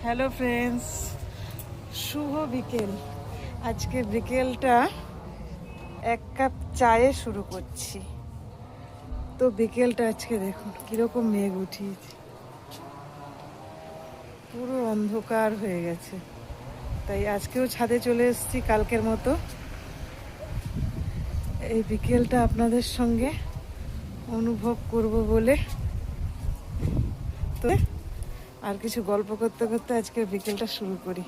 Hello friends, শুভ বিকেল। আজকে বিকেলটা এক কাপ চায়ে শুরু করছি। তো বিকেলটা আজকে দেখুন কীরকম মেঘ উঠিয়েছে, পুরো অন্ধকার হয়ে গেছে। তাই আজকেও ছাদে চলে এসেছি কালকের মতো। এই বিকেলটা আপনাদের সঙ্গে অনুভব করব বলে। তো আর কিছু গল্প করতে করতে আজকে বিকেলটা শুরু করি।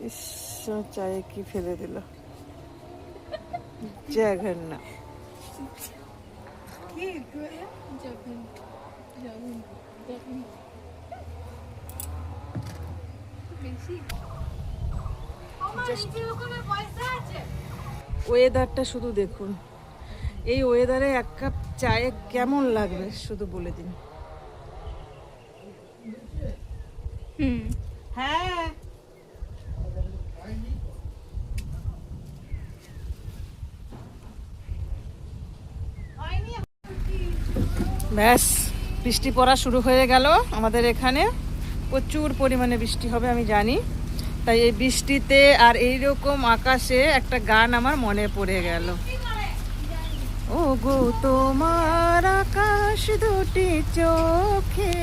ইস, চায়ে কি ফেলে দিল, জাগার না। ওয়েদারটা শুধু দেখুন, এই ওয়েদারে এক কাপ চায়ে কেমন লাগবে শুধু বলে দিন। হ্যাঁ, ব্যাস বৃষ্টি পড়া শুরু হয়ে গেল আমাদের এখানে। প্রচুর পরিমাণে বৃষ্টি হবে আমি জানি। তাই এই বৃষ্টিতে আর এইরকম আকাশে একটা গান আমার মনে পড়ে গেল। ও গো তোমার আকাশ দুটি চোখে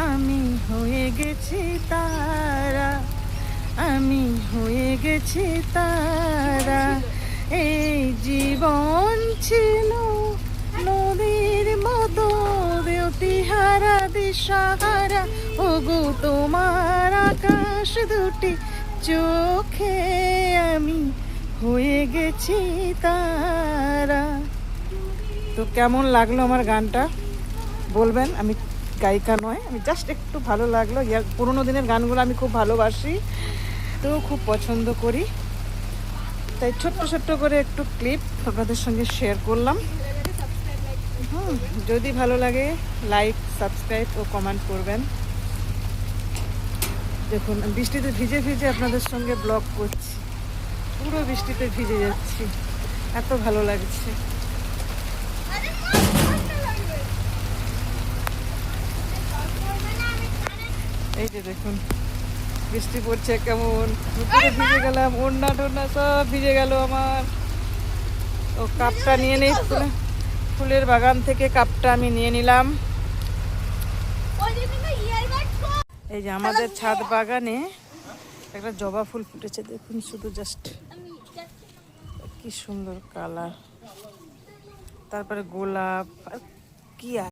আমি হয়ে গেছি তারা, আমি হয়ে গেছি তারা। এই জীবন ছিল নদীর মতো দেওতিহারা দিশাহারা। ও গো তোমার আকাশ দুটি চোখে আমি হয়ে গেছি তারা। তো কেমন লাগলো আমার গানটা বলবেন। আমি গায়িকা নয়, আমি জাস্ট একটু ভালো লাগলো। পুরোনো দিনের গানগুলো আমি খুব ভালোবাসি, তো খুব পছন্দ করি। তাই ছোট্ট ছোট্ট করে একটু ক্লিপ আপনাদের সঙ্গে শেয়ার করলাম। যদি ভালো লাগে লাইক, সাবস্ক্রাইব ও কমেন্ট করবেন। দেখুন বৃষ্টিতে ভিজে ভিজে আপনাদের সঙ্গে ব্লগ করছি, পুরো বৃষ্টিতে ভিজে যাচ্ছি, এত ভালো লাগছে। এই যে দেখুন বৃষ্টি পড়ছে কেমন, ভিজে গেলাম, ওড়না টোড়না সব ভিজে গেল আমার। ও কাপটা নিয়ে নেই, ফুলের বাগান থেকে কাপটা আমি নিয়ে নিলাম। এই যে আমাদের ছাদ বাগানে একটা জবা ফুল ফুটেছে, দেখুন শুধু জাস্ট কি সুন্দর কালার। তারপরে গোলাপ আর কি